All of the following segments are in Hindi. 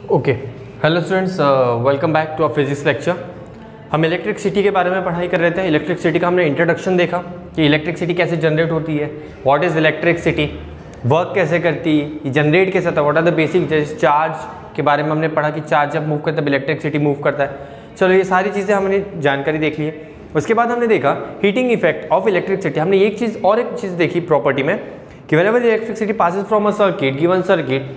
Okay, hello students, welcome back to a physics lecture. हम इलेक्ट्रिसिटी के बारे में पढ़ाई कर रहे थे। इलेक्ट्रिसिटी का हमने इंट्रोडक्शन देखा कि इलेक्ट्रिसिटी कैसे जनरेट होती है, व्हाट इज़ इलेक्ट्रिसिटी, वर्क कैसे करती है, जनरेट कैसे होता है, व्हाट आर द बेसिक। जैसे चार्ज के बारे में हमने पढ़ा कि चार्ज जब मूव करता है तब इलेक्ट्रिसिटी मूव करता है। चलो ये सारी चीज़ें हमने जानकारी देख ली है। उसके बाद हमने देखा हीटिंग इफेक्ट ऑफ इलेक्ट्रिसिटी। हमने एक चीज़ देखी प्रॉपर्टी में कि whenever electricity passes from a circuit, given circuit,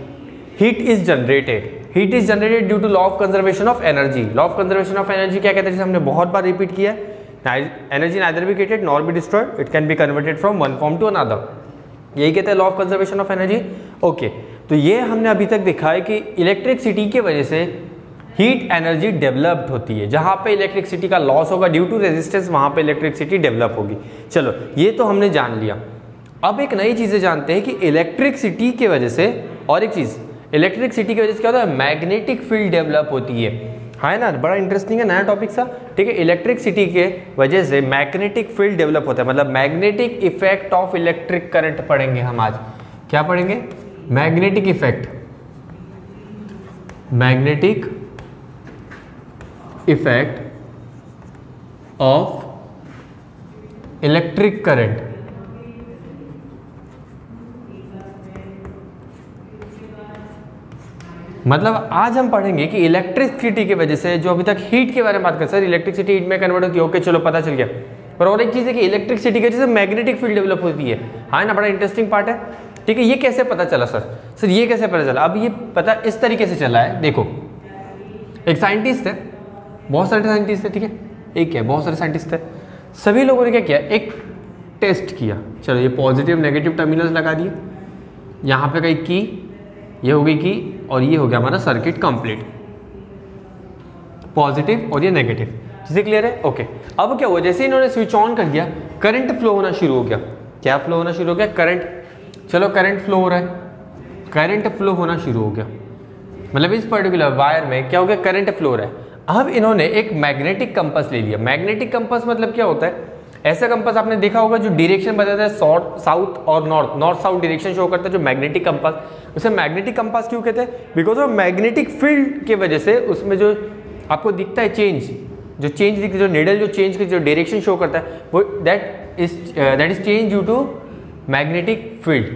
heat is generated due to law of conservation of energy. Law of conservation of energy क्या कहते हैं, जिसे हमने बहुत बार रिपीट किया है। Energy neither be created nor be destroyed, it can be converted from one form to another. यही कहते हैं law of conservation of energy. Okay, तो ये हमने अभी तक देखा है कि इलेक्ट्रिसिटी की वजह से हीट एनर्जी डेवलप्ड होती है। जहाँ पे इलेक्ट्रिसिटी का लॉस होगा ड्यू टू रेजिस्टेंस, वहाँ पे इलेक्ट्रिसिटी डेवलप होगी। चलो ये तो हमने जान लिया। अब एक नई चीज़ें जानते हैं कि इलेक्ट्रिसिटी की वजह से, और एक चीज़, इलेक्ट्रिसिटी की वजह से क्या होता है, मैग्नेटिक फील्ड डेवलप होती है ना। बड़ा इंटरेस्टिंग है, नया टॉपिक सा, ठीक है। इलेक्ट्रिसिटी के वजह से मैग्नेटिक फील्ड डेवलप होता है, मतलब magnetic effect of electric current पढ़ेंगे हम आज। क्या पढ़ेंगे? Magnetic effect, magnetic effect of electric current. मतलब आज हम पढ़ेंगे कि इलेक्ट्रिसिटी की वजह से, जो अभी तक हीट के बारे में बात कर, सर इलेक्ट्रिसिटी हीट में कन्वर्ट होती है, ओके चलो पता चल गया। पर और एक चीज़ है कि इलेक्ट्रिसिटी की वजह से मैग्नेटिक फील्ड डेवलप होती है, हाँ ना, बड़ा इंटरेस्टिंग पार्ट है, ठीक है। ये कैसे पता चला सर ये कैसे पता चला? अब ये पता इस तरीके से चला है, देखो एक साइंटिस्ट है, बहुत सारे साइंटिस्ट है, ठीक है, एक क्या बहुत सारे साइंटिस्ट है, सभी लोगों ने क्या किया, एक टेस्ट किया। चलो ये पॉजिटिव नेगेटिव टर्मिनल्स लगा दिए, यहाँ पे कहीं की, ये हो गई की, और ये हो गया हमारा सर्किट कंप्लीट, पॉजिटिव और ये नेगेटिव। चीज़ें क्लियर है? ओके। अब क्या हुआ, जैसे इन्होंने स्विच ऑन कर दिया, करंट फ्लो होना शुरू हो गया। क्या फ्लो होना शुरू हो गया? करंट। चलो करंट फ्लो हो रहा है, करंट फ्लो होना शुरू हो गया, मतलब इस पर्टिकुलर वायर में क्या हो गया, करंट फ्लो हो रहा है। अब इन्होंने एक मैग्नेटिक कंपास ले लिया। मैग्नेटिक कंपास मतलब क्या होता है, ऐसा कंपास आपने देखा होगा जो डायरेक्शन बताता है, साउथ और नॉर्थ साउथ डायरेक्शन शो करता है, जो मैग्नेटिक कंपास। उसे मैग्नेटिक कंपास क्यों कहते हैं? बिकॉज ऑफ मैग्नेटिक फील्ड के वजह से उसमें जो आपको दिखता है चेंज, जो चेंज दिखती है, जो नीडल जो चेंज की जो डायरेक्शन शो करता है, वो that is change due to magnetic field.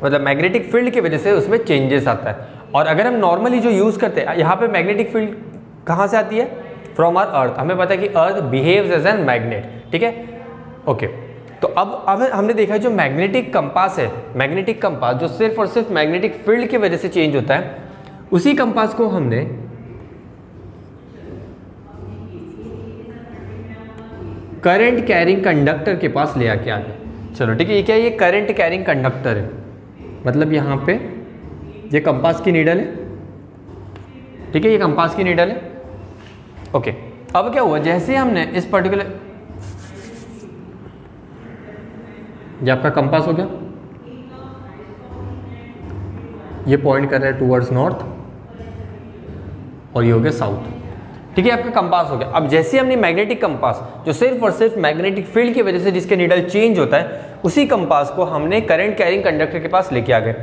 मतलब मैग्नेटिक फील्ड की वजह से उसमें चेंजेस आता है। और अगर हम नॉर्मली जो यूज़ करते हैं, यहाँ पे मैग्नेटिक फील्ड कहाँ से आती है? From our earth. हमें पता है कि earth behaves as an magnet, ठीक है, ओके। तो अब हमने देखा जो मैग्नेटिक कंपास है, मैग्नेटिक कंपास जो सिर्फ और सिर्फ मैग्नेटिक फील्ड की वजह से चेंज होता है, उसी कंपास को हमने करंट कैरिंग कंडक्टर के पास ले आके आ गए। चलो ठीक है, ये क्या है, ये करंट कैरिंग कंडक्टर है, मतलब यहाँ पे ये कंपास की नीडल है, ठीक है, ये कंपास की नीडल है, ओके। अब क्या हुआ, जैसे हमने इस पर्टिकुलर, ये आपका कंपास हो गया, ये पॉइंट कर रहा है टूवर्ड्स नॉर्थ, और ये हो गया साउथ, ठीक है, आपका कंपास हो गया। अब जैसे हमने मैग्नेटिक कंपास जो सिर्फ और सिर्फ मैग्नेटिक फील्ड की वजह से जिसके नीडल चेंज होता है, उसी कंपास को हमने करंट कैरिंग कंडक्टर के पास लेके आ गए।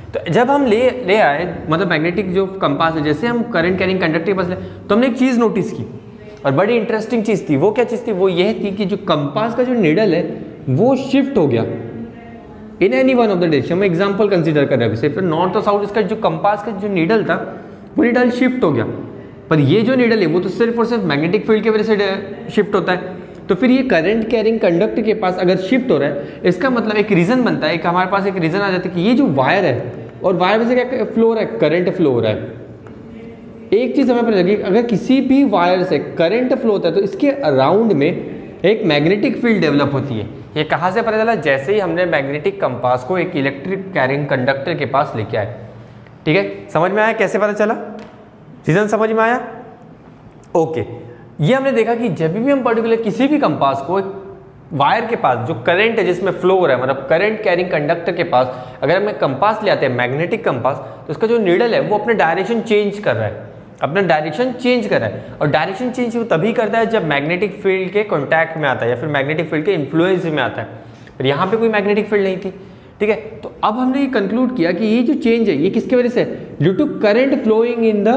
तो जब हम ले आए, मतलब मैग्नेटिक जो कंपास है, जैसे हम करंट कैरिंग कंडक्टर के पास ले, तो हमने एक चीज़ नोटिस की, और बड़ी इंटरेस्टिंग चीज़ थी। वो क्या चीज़ थी? वो यह थी कि जो कंपास का जो नीडल है वो शिफ्ट हो गया in any one of the direction. हम एग्जांपल कंसीडर कर रहे हैं, सिर्फ नॉर्थ और साउथ, इसका जो कंपास का जो नीडल था वो नीडल शिफ्ट हो गया, पर ये जो नीडल है वो तो सिर्फ और सिर्फ मैग्नेटिक फील्ड की वजह से शिफ्ट होता है। तो फिर ये करंट कैरिंग कंडक्टर के पास अगर शिफ्ट हो रहा है, इसका मतलब एक रीज़न बनता है, एक हमारे पास एक रीज़न आ जाता है कि ये जो वायर है, और वायर में से क्या फ्लो हो रहा है, करंट फ्लो हो रहा है। एक चीज़ हमें पता लगी, अगर किसी भी वायर से करंट फ्लो होता है तो इसके अराउंड में एक मैग्नेटिक फील्ड डेवलप होती है। ये कहाँ से पता चला? जैसे ही हमने मैग्नेटिक कंपास को एक इलेक्ट्रिक कैरिंग कंडक्टर के पास लेके आए, ठीक है। समझ में आया कैसे पता चला? रीजन समझ में आया? ओके। ये हमने देखा कि जब भी हम पर्टिकुलर किसी भी कंपास को वायर के पास जो करंट है जिसमें फ्लो हो रहा है, मतलब करंट कैरिंग कंडक्टर के पास अगर हमें कंपास ले आते हैं, मैग्नेटिक कंपास, तो उसका जो नीडल है वो अपने डायरेक्शन चेंज कर रहा है, अपना डायरेक्शन चेंज कर रहा है। और डायरेक्शन चेंज वो तभी करता है जब मैग्नेटिक फील्ड के कॉन्टैक्ट में आता है, या फिर मैग्नेटिक फील्ड के इन्फ्लुएंस में आता है। पर यहाँ पे कोई मैग्नेटिक फील्ड नहीं थी, ठीक है। तो अब हमने ये कंक्लूड किया कि ये जो चेंज है ये किसकी वजह से है, due to current flowing in the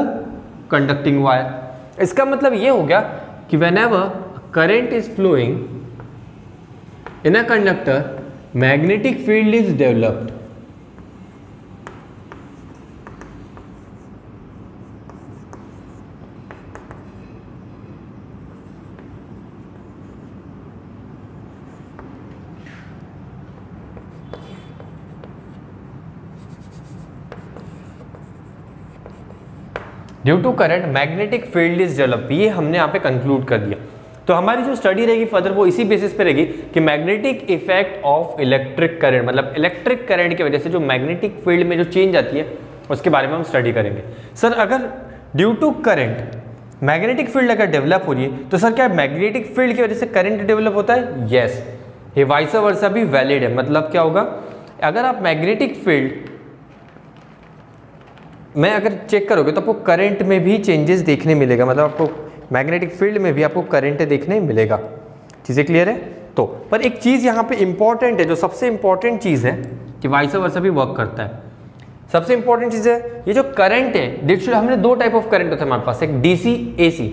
conducting wire. इसका मतलब ये हो गया कि whenever current is flowing in a conductor magnetic field is developed. Due to current magnetic field is develop, ये हमने यहाँ पे कंक्लूड कर दिया। तो हमारी जो स्टडी रहेगी फर्दर वो इसी बेसिस पे रहेगी कि magnetic effect of electric current, मतलब इलेक्ट्रिक करंट की वजह से जो मैग्नेटिक फील्ड में जो चेंज आती है उसके बारे में हम स्टडी करेंगे। सर अगर due to current magnetic field अगर डेवलप हो रही है तो सर क्या मैग्नेटिक फील्ड की वजह से करंट डेवलप होता है? यस, ये वाइस वर्सा भी वैलिड है। मतलब क्या होगा, अगर आप मैग्नेटिक फील्ड में अगर चेक करोगे तो आपको करंट में भी चेंजेस देखने मिलेगा, मतलब आपको मैग्नेटिक फील्ड में भी आपको करंट देखने मिलेगा। चीज़ें क्लियर है? तो पर एक चीज़ यहाँ पे इंपॉर्टेंट है, जो सबसे इंपॉर्टेंट चीज़ है कि वाइस वर्सा भी वर्क करता है। सबसे इंपॉर्टेंट चीज़ है ये जो करंट है, हमने दो टाइप ऑफ करंट होता है हमारे पास, एक डीसी एसी।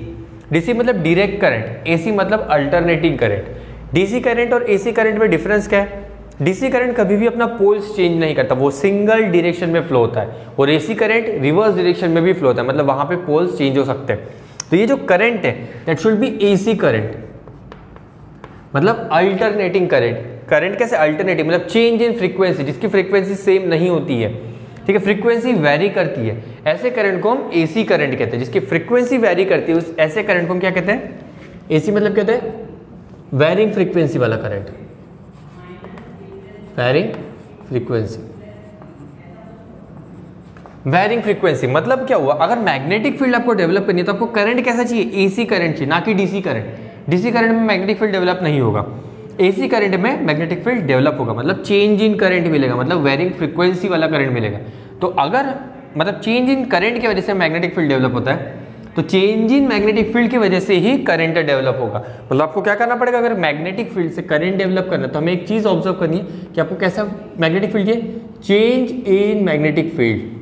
डीसी मतलब डायरेक्ट करंट, एसी मतलब अल्टरनेटिंग करंट। डीसी करंट और एसी करंट में डिफरेंस क्या है? डीसी करंट कभी भी अपना पोल्स चेंज नहीं करता, वो सिंगल डायरेक्शन में फ्लो होता है, और एसी करंट रिवर्स डायरेक्शन में भी फ्लो होता है, मतलब वहां पे पोल्स चेंज हो सकते हैं। तो ये जो करंट है that should B AC current, मतलब अल्टरनेटिंग करंट। करंट कैसे अल्टरनेटिंग, मतलब चेंज इन फ्रीक्वेंसी, जिसकी फ्रीक्वेंसी सेम नहीं होती है, ठीक है, फ्रीक्वेंसी वेरी करती है, ऐसे करंट को हम एसी करंट कहते हैं। जिसकी फ्रीक्वेंसी वेरी करती है उस ऐसे करंट को हम क्या कहते हैं? एसी मतलब कहते हैं वेरिंग फ्रीक्वेंसी वाला current, varying frequency. Varying frequency मतलब क्या हुआ, अगर मैग्नेटिक फील्ड आपको डेवलप करनी है तो आपको करंट कैसा चाहिए? एसी करंट चाहिए, ना कि डीसी करंट। डीसी करंट में मैग्नेटिक फील्ड डेवलप नहीं होगा, एसी करंट में मैग्नेटिक फील्ड डेवलप होगा, मतलब चेंज इन करंट मिलेगा, मतलब वेरिंग फ्रीक्वेंसी वाला करंट मिलेगा। तो अगर मतलब चेंज इन करंट की वजह से मैग्नेटिक फील्ड डेवलप होता है, तो चेंज इन मैग्नेटिक फील्ड की वजह से ही करंट डेवलप होगा। मतलब आपको क्या करना पड़ेगा, अगर मैग्नेटिक फील्ड से करंट डेवलप करना है तो हमें एक चीज ऑब्जर्व करनी है कि आपको कैसा मैग्नेटिक फील्ड है, change in magnetic field.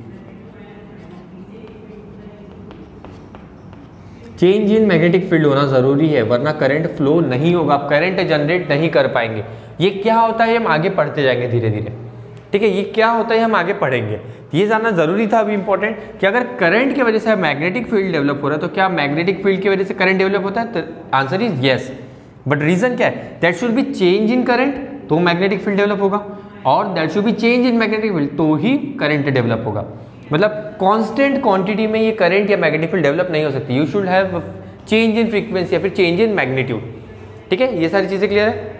Change in magnetic field होना जरूरी है, वरना करंट फ्लो नहीं होगा, आप करंट जनरेट नहीं कर पाएंगे। ये क्या होता है हम आगे पढ़ते जाएंगे धीरे धीरे, ठीक है, ये क्या होता है हम आगे पढ़ेंगे। ये जानना जरूरी था अभी इंपॉर्टेंट कि अगर करंट की वजह से मैग्नेटिक फील्ड डेवलप हो रहा है तो क्या मैग्नेटिक फील्ड की वजह से करंट डेवलप होता है? तो answer is yes, but reason क्या है? That should be change in current तो मैग्नेटिक फील्ड डेवलप होगा, और that should be change in magnetic field तो ही करंट डेवलप होगा। मतलब कांस्टेंट क्वांटिटी में ये करंट या मैग्नेटिक फील्ड डेवलप नहीं हो सकती, you should have change in frequency या फिर चेंज इन मैग्नीट्यूड। ठीक है, ये सारी चीजें क्लियर है?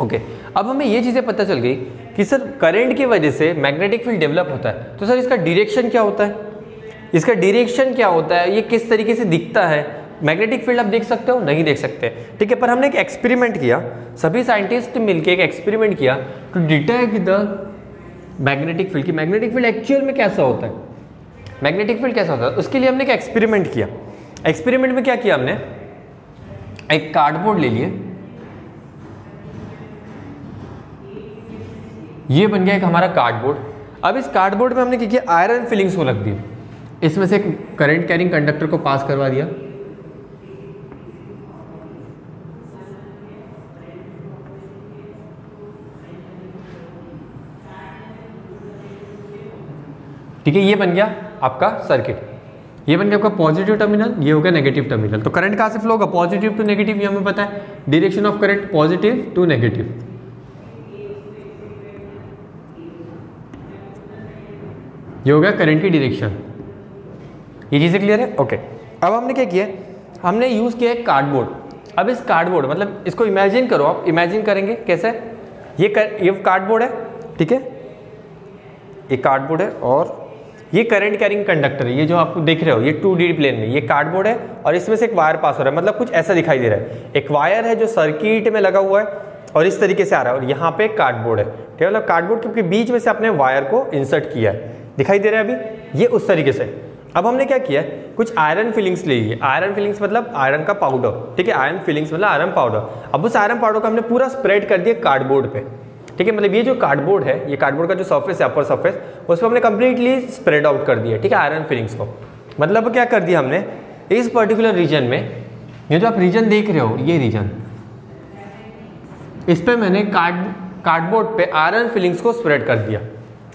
ओके, अब हमें ये चीजें पता चल गई कि सर करंट की वजह से मैग्नेटिक फील्ड डेवलप होता है, तो सर इसका डायरेक्शन क्या होता है? इसका डायरेक्शन क्या होता है, ये किस तरीके से दिखता है? मैग्नेटिक फील्ड आप देख सकते हो? नहीं देख सकते, ठीक है, पर हमने एक एक्सपेरिमेंट किया, सभी साइंटिस्ट मिलकर एक एक्सपेरिमेंट किया to detect the magnetic field. की मैग्नेटिक फील्ड एक्चुअल में कैसा होता है, मैग्नेटिक फील्ड कैसा होता है, उसके लिए हमने एक एक्सपेरिमेंट किया। एक्सपेरिमेंट में क्या किया हमने, एक कार्डबोर्ड ले लिए, ये बन गया एक हमारा कार्डबोर्ड। अब इस कार्डबोर्ड में हमने क्या किया, आयरन फिलिंग्स को रख दी, इसमें से करंट कैरिंग कंडक्टर को पास करवा दिया, ठीक है, ये बन गया आपका सर्किट, ये बन गया आपका पॉजिटिव टर्मिनल, ये हो गया नेगेटिव टर्मिनल। तो करंट कहां से फ्लो होगा, पॉजिटिव टू नेगेटिव, ये हमें पता है, direction of current positive to negative. ये हो गया करंट की डायरेक्शन, ये चीजें क्लियर है? ओके, अब हमने क्या किया, हमने यूज किया है कार्डबोर्ड। अब इस कार्डबोर्ड मतलब इसको इमेजिन करो, आप इमेजिन करेंगे कैसे, ये कार्डबोर्ड है, ठीक है, ये कार्डबोर्ड है और ये करंट कैरिंग कंडक्टर है, ये जो आप देख रहे हो ये 2D प्लेन में, ये कार्डबोर्ड है और इसमें से एक वायर पास हो रहा है, मतलब कुछ ऐसा दिखाई दे रहा है, एक वायर है जो सर्किट में लगा हुआ है और इस तरीके से आ रहा है, और यहाँ पे कार्डबोर्ड है, ठीक है, मतलब कार्डबोर्ड के बीच में से आपने वायर को इंसर्ट किया है, दिखाई दे रहा है अभी, ये उस तरीके से। अब हमने क्या किया, कुछ आयरन फिलिंग्स ले ली, आयरन फिलिंग्स मतलब आयरन का पाउडर, ठीक है, आयरन फिलिंग्स मतलब आयरन पाउडर। अब उस आयरन पाउडर को हमने पूरा स्प्रेड कर दिया कार्डबोर्ड पे, ठीक है, मतलब ये जो कार्डबोर्ड है, ये कार्डबोर्ड का जो सरफेस है, अपर सरफेस, उस पर हमने कंप्लीटली स्प्रेड आउट कर दिया, ठीक है, आयरन फिलिंग्स को। मतलब क्या कर दिया हमने, इस पर्टिकुलर रीजन में, ये जो आप रीजन देख रहे हो, ये रीजन, इस पे मैंने कार्डबोर्ड पे आयरन फिलिंग्स को स्प्रेड कर दिया।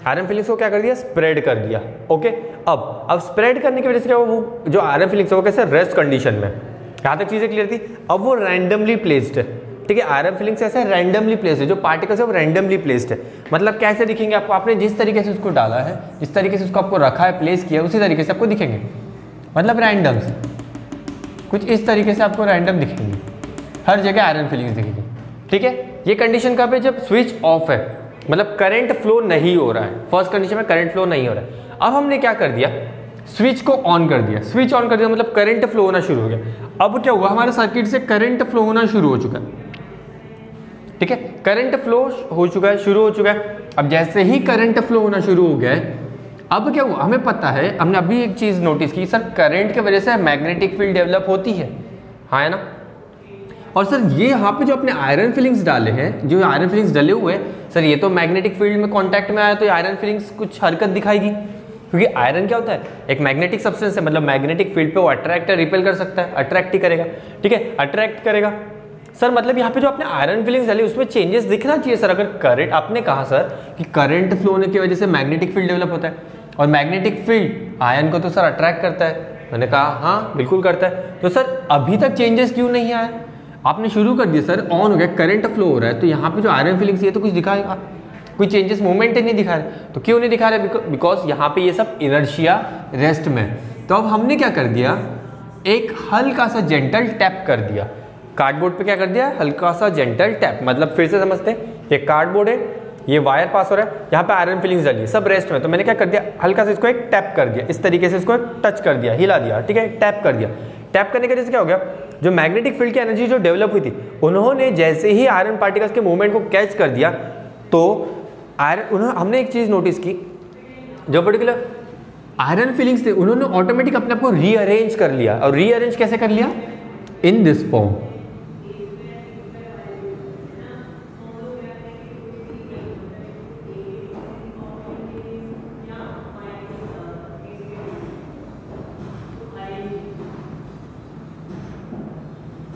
आयरन फिलिंग्स को क्या कर दिया, स्प्रेड कर दिया। ओके, अब स्प्रेड करने की वजह से क्या हुआ, वो जो आयरन फिलिंग्स है वो कैसे रेस्ट कंडीशन में, यहाँ तक चीजें क्लियर थी। अब वो रैंडमली प्लेस्ड है, ठीक है, आयरन फिलिंग्स ऐसे रैंडमली प्लेस्ड है, जो पार्टिकल्स है वो रैंडमली प्लेस्ड है। मतलब कैसे दिखेंगे आपको, आपने जिस तरीके से उसको डाला है, जिस तरीके से उसको आपको रखा है, प्लेस किया, उसी तरीके से आपको दिखेंगे, मतलब रैंडम से, कुछ इस तरीके से आपको रैंडम दिखेंगे, हर जगह आयरन फिलिंग्स दिखेंगी, ठीक है। ये कंडीशन कब है, जब स्विच ऑफ है, मतलब करंट फ्लो नहीं हो रहा है। फर्स्ट कंडीशन में करंट फ्लो नहीं हो रहा है। अब हमने क्या कर दिया, स्विच को ऑन कर दिया, स्विच ऑन कर दिया मतलब करंट फ्लो होना शुरू हो गया। अब क्या हुआ, हमारे सर्किट से करंट फ्लो होना शुरू हो चुका है, ठीक है, करंट फ्लो हो चुका है, शुरू हो चुका है। अब जैसे ही करंट फ्लो होना शुरू हो गया, अब क्या हुआ, हमें पता है, हमने अभी एक चीज नोटिस की, सर करंट की वजह से मैग्नेटिक फील्ड डेवलप होती है, हाँ है ना। और सर ये यहाँ पे जो अपने आयरन फिलिंग्स डाले हैं, जो आयरन फिलिंग्स डले हुए हैं, सर ये तो मैग्नेटिक फील्ड में कांटेक्ट में आया तो ये आयरन फिलिंग्स कुछ हरकत दिखाएगी, क्योंकि आयरन क्या होता है, एक मैग्नेटिक सब्सटेंस है, मतलब मैग्नेटिक फील्ड पे वो अट्रैक्ट या रिपेल कर सकता है, अट्रैक्ट ही करेगा, ठीक है, अट्रैक्ट करेगा। सर मतलब यहाँ पे जो आपने आयरन फिलिंग्स डाली उसमें चेंजेस दिखना चाहिए सर। अगर करंट, आपने कहा सर कि करंट फ्लो होने की वजह से मैग्नेटिक फील्ड डेवलप होता है, और मैग्नेटिक फील्ड आयरन को तो सर अट्रैक्ट करता है। मैंने कहा हाँ बिल्कुल करता है। तो सर अभी तक चेंजेस क्यों नहीं आया, आपने शुरू कर दिया सर, ऑन हो गया, करंट फ्लो हो रहा है, तो यहाँ पे जो आयरन फिलिंग्स ये तो कुछ दिखाएगा, कोई चेंजेस मूवमेंट नहीं दिखा रहे। तो क्यों नहीं दिखा रहे, बिकॉज यहाँ पे ये सब इनर्शिया रेस्ट में। तो अब हमने क्या कर दिया, एक हल्का सा जेंटल टैप कर दिया कार्डबोर्ड पे, क्या कर दिया, हल्का सा जेंटल टैप। मतलब फिर से समझते हैं, ये कार्डबोर्ड है, ये वायर पास हो रहा है, यहाँ पे आयरन फिलिंग्स डाली, सब रेस्ट में। तो मैंने क्या कर दिया, हल्का सा इसको एक टैप कर दिया, इस तरीके से इसको टच कर दिया, हिला दिया, ठीक है, टैप कर दिया। टैप करने की वजह से क्या हो गया, जो मैग्नेटिक फील्ड की एनर्जी जो डेवलप हुई थी, उन्होंने जैसे ही आयरन पार्टिकल्स के मूवमेंट को कैच कर दिया, तो हमने एक चीज नोटिस की, जो पर्टिकुलर आयरन फिलिंग्स थे उन्होंने ऑटोमेटिक अपने आप को रीअरेंज कर लिया। और रीअरेंज कैसे कर लिया, इन दिस फॉर्म।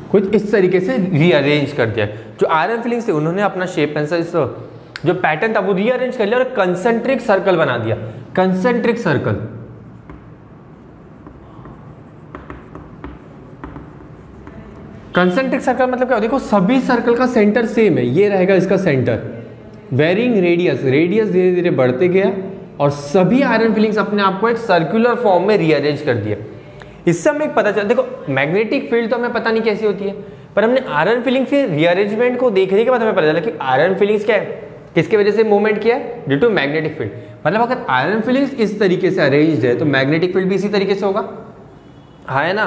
कुछ इस तरीके से रीअरेंज कर दिया। जो आयरन फिलिंग्स थे उन्होंने अपना शेप एंड जो पैटर्न था वो रीअरेंज कर लिया और कंसेंट्रिक सर्कल बना दिया, कंसेंट्रिक सर्कल। कंसेंट्रिक सर्कल मतलब क्या, देखो सभी सर्कल का सेंटर सेम है, ये रहेगा इसका सेंटर, वेरिंग रेडियस, रेडियस धीरे धीरे बढ़ते गया और सभी आयरन फिलिंग्स अपने आप को एक सर्कुलर फॉर्म में रीअरेंज कर दिया। इससे हमें पता चला, देखो मैग्नेटिक फील्ड तो हमें पता नहीं कैसी होती है, पर हमने आयरन फिलिंग्स के रीअरेंजमेंट को देखने के बाद हमें पता चला कि आयरन फिलिंग्स क्या है, किसकी वजह से मूवमेंट किया है, ड्यू टू मैग्नेटिक फील्ड। मतलब अगर आयरन फिलिंग्स इस तरीके से अरेंज्ड है तो मैग्नेटिक फील्ड भी इसी तरीके से होगा, हाँ है ना।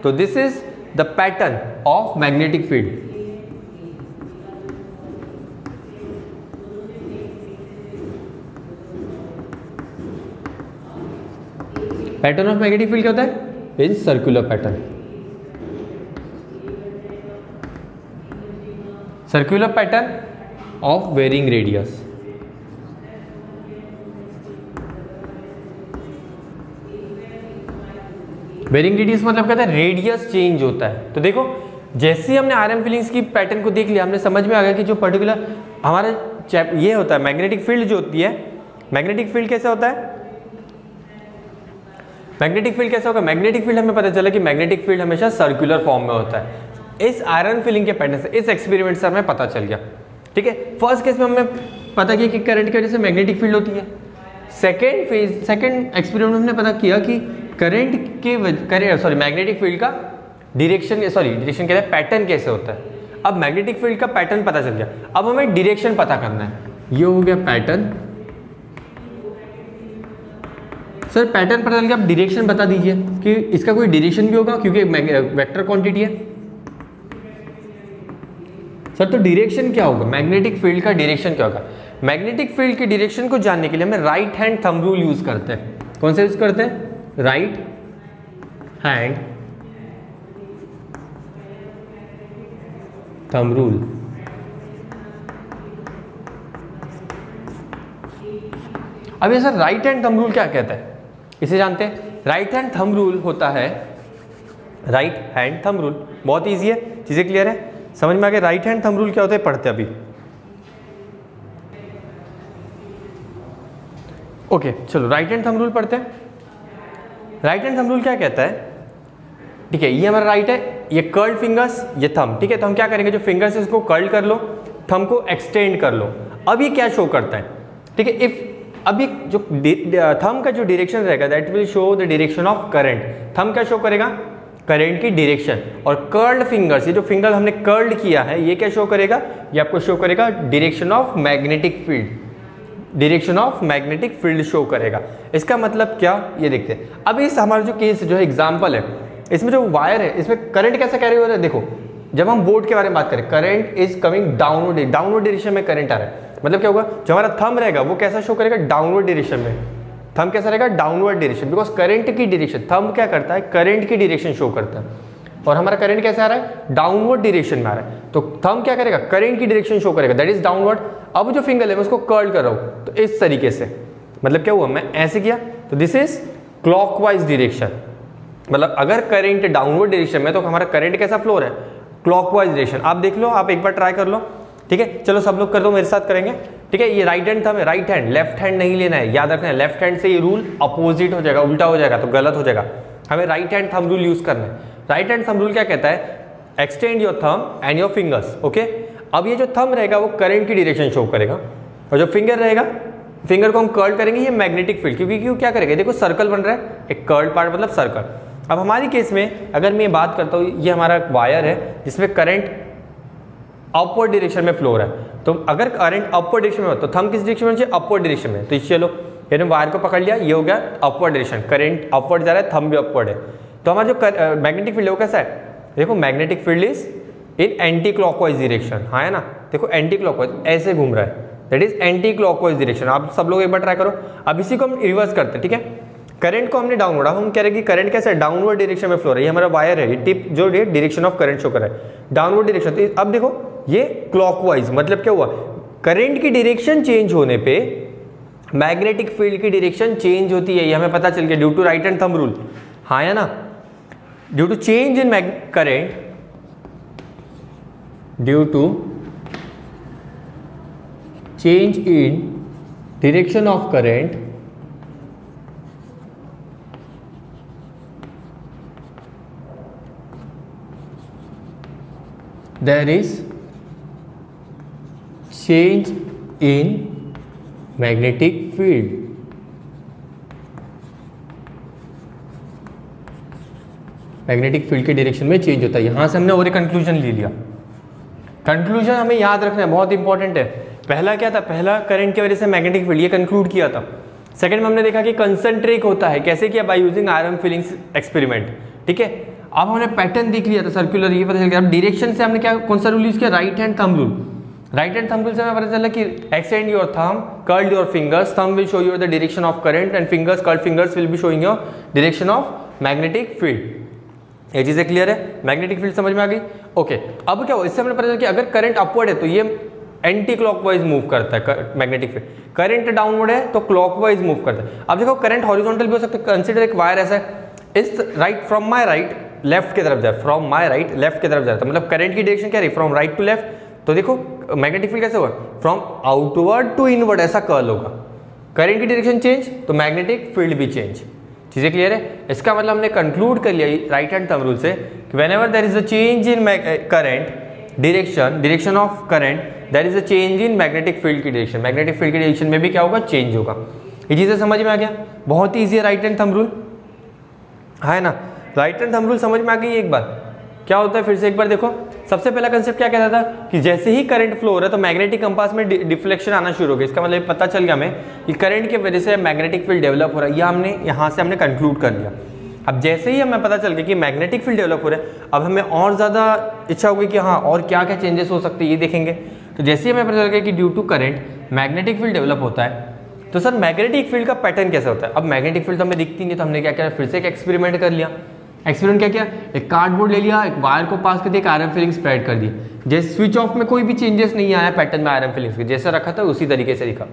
तो this is the pattern of magnetic field. Pattern of magnetic field क्या होता है, is circular pattern, circular pattern of varying radius. Varying radius मतलब कहता है रेडियस चेंज होता है। तो देखो जैसे ही हमने आयरन फिलिंग्स की पैटर्न को देख लिया, हमने समझ में आ गया कि जो पर्टिकुलर हमारा ये होता है मैग्नेटिक फील्ड जो होती है, मैग्नेटिक फील्ड कैसे होता है, मैग्नेटिक फील्ड कैसे होगा, मैग्नेटिक फील्ड हमें पता चला कि मैग्नेटिक फील्ड हमेशा सर्कुलर फॉर्म में होता है। इस आयरन फिलिंग के पैटर्न से, इस एक्सपेरिमेंट से हमें पता चल गया, ठीक है। फर्स्ट केस में हमने पता किया कि करंट की वजह से मैग्नेटिक फील्ड होती है। सेकेंड एक्सपेरिमेंट में हमने पता किया कि करंट के मैग्नेटिक फील्ड का डायरेक्शन कह रहे हैं पैटर्न कैसे होता है। अब मैग्नेटिक फील्ड का पैटर्न पता चल गया, अब हमें डायरेक्शन पता करना है। ये हो गया पैटर्न। सर पैटर्न पता चल गया, अब डायरेक्शन बता दीजिए कि इसका कोई डायरेक्शन भी होगा क्योंकि वेक्टर क्वांटिटी है। सर तो डायरेक्शन क्या होगा, मैग्नेटिक फील्ड का डायरेक्शन क्या होगा। मैग्नेटिक फील्ड की डायरेक्शन को जानने के लिए हमें right hand thumb rule use करते हैं। कौन सा यूज करते हैं, राइट हैंड थंब रूल। अब ये sir right hand thumb rule क्या कहता है, इसे जानते हैं। राइट हैंड थंब रूल होता है, राइट हैंड थंब रूल बहुत ईजी है, चीजें क्लियर है, समझ में आ गया। राइट हैंड थंब रूल क्या होता है पढ़ते हैं अभी। ओके चलो राइट हैंड थंब रूल पढ़ते हैं। राइट हैंड थंब रूल क्या कहता है, ठीक है, ये हमारा राइट है, ये कर्ल्ड फिंगर्स, ये थंब, ठीक है। तो हम क्या करेंगे, जो फिंगर्स है इसको कर्ल कर लो, थंब को एक्सटेंड कर लो। अब ये क्या शो करता है, ठीक है, इफ अभी जो थंब का जो डायरेक्शन रहेगा that will show the direction of current. Thumb क्या शो करेगा, करंट की डायरेक्शन। और कर्ल्ड फिंगर्स, ये जो फिंगर हमने कर्ल्ड किया है ये क्या शो करेगा, ये आपको शो करेगा direction of magnetic field, direction of magnetic field show करेगा। इसका मतलब क्या, ये देखते हैं। अब इस हमारा जो केस जो है एग्जांपल है, इसमें जो वायर है इसमें करंट कैसे कैरी हो रहा है, देखो जब हम बोर्ड के बारे में बात करें, current is coming downward, downward direction में करंट आ रहा है। मतलब क्या होगा, जो हमारा थंब रहेगा वो कैसा शो करेगा, डाउनवर्ड डायरेक्शन में। थंब कैसा रहेगा, डाउनवर्ड डायरेक्शन, बिकॉज करंट की डायरेक्शन, थंब क्या करता है, करंट की डायरेक्शन शो करता है। और हमारा करंट कैसे आ रहा है, डाउनवर्ड डायरेक्शन में आ रहा है। तो थंब क्या करेगा, करंट की डायरेक्शन शो करेगा, दैट इज डाउनवर्ड। अब जो फिंगर है मैं उसको कर्ल कर रहा हूं, तो इस तरीके से, मतलब क्या हुआ, मैं ऐसे किया तो दिस इज क्लॉकवाइज डायरेक्शन। मतलब अगर करंट डाउनवर्ड डायरेक्शन में तो हमारा करंट कैसा फ्लो है, क्लॉकवाइज डायरेक्शन। आप देख लो, आप एक बार ट्राई कर लो, ठीक है। चलो सब लोग कर दो, मेरे साथ करेंगे, ठीक है। ये राइट हैंड थंब है, राइट हैंड, लेफ्ट हैंड नहीं लेना है, याद रखना है। लेफ्ट हैंड से ये रूल अपोजिट हो जाएगा, उल्टा हो जाएगा तो गलत हो जाएगा। हमें right hand thumb rule use करना है। राइट हैंड थंब रूल क्या कहता है, extend your thumb and your fingers, okay. अब ये जो थंब रहेगा वो करंट की डायरेक्शन शो करेगा, और जो फिंगर रहेगा, फिंगर को हम कर्ल करेंगे, ये मैग्नेटिक फील्ड, क्योंकि क्यों क्या करेगा, देखो सर्कल बन रहा है, एक कर्ल पार्ट मतलब सर्कल। अब हमारी केस में अगर मैं बात करता हूँ, ये हमारा वायर है जिसमें करंट अपवर्ड डायरेक्शन में फ्लो हो रहा है। तो अगर करंट अपवर्ड डायरेक्शन में हो तो थंब किस डायरेक्शन में चाहिए, अपवर्ड डायरेक्शन में। तो चलो यानी वायर को पकड़ लिया, ये हो गया अपवर्ड डायरेक्शन, करंट अपवर्ड जा रहा है, थंब भी अपवर्ड है। तो हमारा जो मैग्नेटिक फील्ड है वो कैसा है, देखो magnetic field is in anti clockwise direction, हाँ है ना, देखो एंटी क्लॉकवाइज ऐसे घूम रहा है, that is anti clockwise direction. आप सब लोग एक बार ट्राई करो। अब इसी को हम रिवर्स करते हैं, ठीक है। करंट को हमने डाउनवर्ड, हम कह रहे हैं कि करंट कैसे डाउनवर्ड डायरेक्शन में फ्लो रहा है, ये हमारा वायर है, ये टिप जो है डायरेक्शन ऑफ करंट शो कर रहा है, डाउनवर्ड डायरेक्शन। तो अब देखो ये क्लॉकवाइज, मतलब क्या हुआ, करंट की डायरेक्शन चेंज होने पे मैग्नेटिक फील्ड की डायरेक्शन चेंज होती है, ये हमें पता चल गया due to right hand thumb rule, हाँ या ना। Due to change in current, due to change in direction of current, there is change in magnetic field। Magnetic field के डायरेक्शन में चेंज होता है। यहां से हमने और एक कंक्लूजन ले लिया। कंक्लूजन हमें याद रखना है, बहुत इंपॉर्टेंट है। पहला क्या था, पहला करंट की वजह से मैग्नेटिक फील्ड, ये कंक्लूड किया था। सेकंड में हमने देखा कि कंसंट्रेट होता है, कैसे किया, by using iron filings experiment, ठीक है। अब हमने पैटर्न देख लिया था सर्कुलर, ये पता चल गया। अब डायरेक्शन से हमने क्या, कौन सा रूल यूज किया, right hand thumb rule. Right hand thumb rule से हमें पता चला कि extend your thumb, curl your fingers, thumb will show you the direction of current and fingers, curl fingers will be showing your direction of magnetic field. ये चीजें क्लियर है, मैग्नेटिक फील्ड समझ में आ गई, ओके। अब क्या हो, इससे हमें पता चला कि अगर करंट अपवर्ड है तो ये एंटी क्लॉकवाइज मूव करता है मैग्नेटिक फील्ड, करंट डाउनवर्ड है तो क्लॉकवाइज मूव करता है। अब देखो करंट हॉरिजॉन्टल भी हो सकता है, कंसीडर एक वायर ऐसा है, इस right from my right left की तरफ जाए, फ्रॉम माई राइट लेफ्ट की तरफ जाता है, मतलब करंट की डायरेक्शन क्या रही, फ्रॉम राइट टू लेफ्ट। तो देखो मैग्नेटिक फील्ड कैसे होगा, फ्रॉम आउटवर्ड टू इनवर्ड, ऐसा कर्ल होगा। करंट की डायरेक्शन चेंज तो मैग्नेटिक फील्ड भी चेंज। चीजें क्लियर है, इसका मतलब हमने कंक्लूड कर लिया राइट हैंड थंब रूल से कि whenever there is a change in current direction, direction of current, there is a change in magnetic field की डायरेक्शन, मैग्नेटिक फील्ड की डायरेक्शन में भी क्या होगा, चेंज होगा। ये चीजें समझ में आ गया, बहुत ईजी है राइट हैंड थंब रूल, है ना। राइट हैंड थंब रूल समझ में आ गई। एक बार क्या होता है, फिर से एक बार देखो। सबसे पहला कंसेप्ट क्या कहता था कि जैसे ही करंट फ्लो हो रहा है तो मैग्नेटिक कंपास में डिफ्लेक्शन आना शुरू हो गया। इसका मतलब पता चल गया हमें कि करंट की वजह से मैग्नेटिक फील्ड डेवलप हो रहा है, यह हमने यहाँ से हमने कंक्लूड कर लिया। अब जैसे ही हमें पता चल गया कि मैग्नेटिक फील्ड डेवलप हो रहा है, अब हमें और ज़्यादा इच्छा होगी कि हाँ और क्या क्या चेंजेस हो सकते हैं ये देखेंगे। तो जैसे ही हमें पता चल गया कि due to current magnetic field develop होता है, तो सर मैग्नेटिक फील्ड का पैटर्न कैसा होता है। अब मैग्नेटिक फील्ड तो हमें दिखती नहीं, तो हमने क्या किया, फिर से एक एक्सपेरिमेंट कर लिया। एक्सपेरिमेंट क्या किया, एक कार्डबोर्ड ले लिया, एक वायर को पास कर दिया, एक आयरन फिलिंग स्प्रेड कर दी। जैसे स्विच ऑफ में कोई भी चेंजेस नहीं आया पैटर्न में आयरन फिलिंग्स के, जैसा रखा था उसी तरीके से दिखा।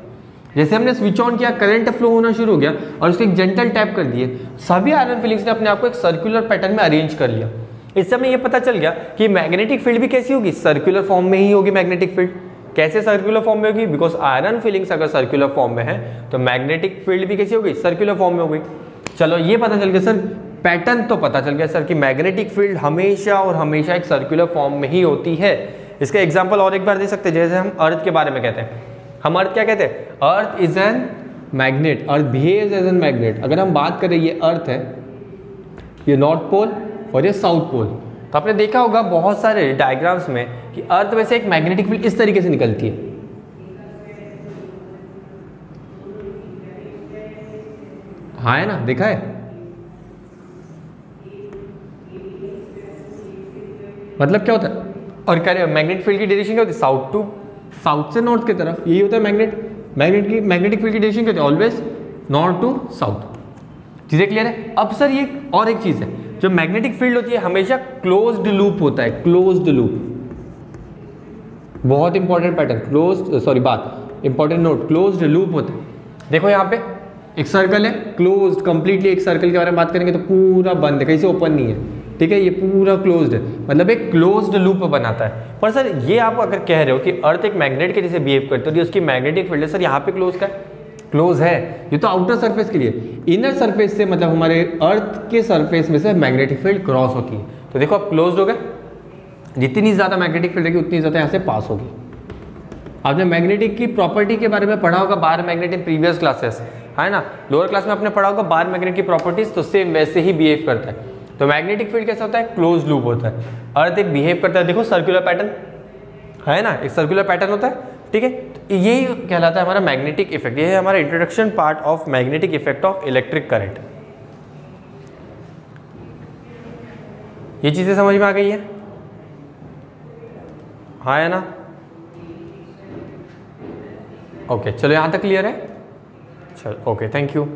जैसे हमने स्विच ऑन किया, करंट फ्लो होना शुरू हो गया और उसको एक जेंटल टैप कर दिए, सभी आयरन फिलिंग्स ने अपने आप को एक सर्कुलर पैटर्न में अरेंज कर लिया। इससे हमें ये पता चल गया कि मैग्नेटिक फील्ड भी कैसी होगी, सर्कुलर फॉर्म में ही होगी। मैग्नेटिक फील्ड कैसे सर्कुलर फॉर्म में होगी, बिकॉज आयरन फिलिंग्स अगर सर्कुलर फॉर्म में है तो मैग्नेटिक फील्ड भी कैसी होगी, सर्कुलर फॉर्म में होगी। चलो ये पता चल गया सर, पैटर्न तो पता चल गया सर कि मैग्नेटिक फील्ड हमेशा और हमेशा एक सर्कुलर फॉर्म में ही होती है। इसका एग्जांपल और एक बार दे सकते हैं, जैसे हम अर्थ के बारे में कहते हैं, हम अर्थ क्या कहते हैं, earth is an magnet, earth behaves as an magnet. अगर हम बात करें ये अर्थ है, ये नॉर्थ पोल और ये साउथ पोल, तो आपने देखा होगा बहुत सारे डायग्राम्स में कि अर्थ में से एक मैग्नेटिक फील्ड इस तरीके से निकलती है। हाँ है ना, देखा है, मतलब क्या होता है, और मैग्नेटिक फील्ड की डायरेक्शन क्या होती है, साउथ टू साउथ से नॉर्थ की तरफ, यही होता है मैग्नेटिक फील्ड की डायरेक्शन क्या होती है, ऑलवेज नॉर्थ टू साउथ। चीजें क्लियर है। अब सर ये और एक चीज है, जो मैग्नेटिक फील्ड होती है हमेशा क्लोज्ड लूप होता है, क्लोज्ड लूप, बहुत important pattern, important note, closed loop होता है। देखो यहाँ पे एक सर्कल है, क्लोज्ड कंप्लीटली, एक सर्कल के बारे में बात करेंगे तो पूरा बंद है, कहीं से ओपन नहीं है, ठीक है, ये पूरा क्लोज्ड है, मतलब एक क्लोज्ड लूप बनाता है। पर सर ये आप अगर कह रहे हो कि अर्थ एक मैग्नेट के जैसे बिहेव करती है, उसकी मैग्नेटिक फील्ड है, सर यहाँ पे क्लोज का क्लोज है, ये तो आउटर सरफेस के लिए, इनर सरफेस से मतलब हमारे अर्थ के सरफेस में से मैग्नेटिक फील्ड क्रॉस होती है। तो देखो अब क्लोज्ड हो गए, जितनी ज्यादा मैग्नेटिक फील्ड रहेगी उतनी ज्यादा यहाँ से पास होगी। आपने मैग्नेटिक की प्रॉपर्टी के बारे में पढ़ा होगा, bar magnet in previous classes, है ना, लोअर क्लास में आपने पढ़ा होगा बार मैग्नेट की प्रॉपर्टीज, तो सेम वैसे ही बिहेव करता है। तो मैग्नेटिक फील्ड कैसा होता है, क्लोज लूप होता है। अर्थ एक बिहेव करता है, देखो सर्कुलर पैटर्न है ना, एक सर्कुलर पैटर्न होता है, ठीक है, तो यही कहलाता है हमारा मैग्नेटिक इफेक्ट। ये है हमारा introduction part of magnetic effect of electric current. ये चीजें समझ में आ गई है, हाँ है ना, ओके, चलो यहां तक क्लियर है, चलो ओके, थैंक यू।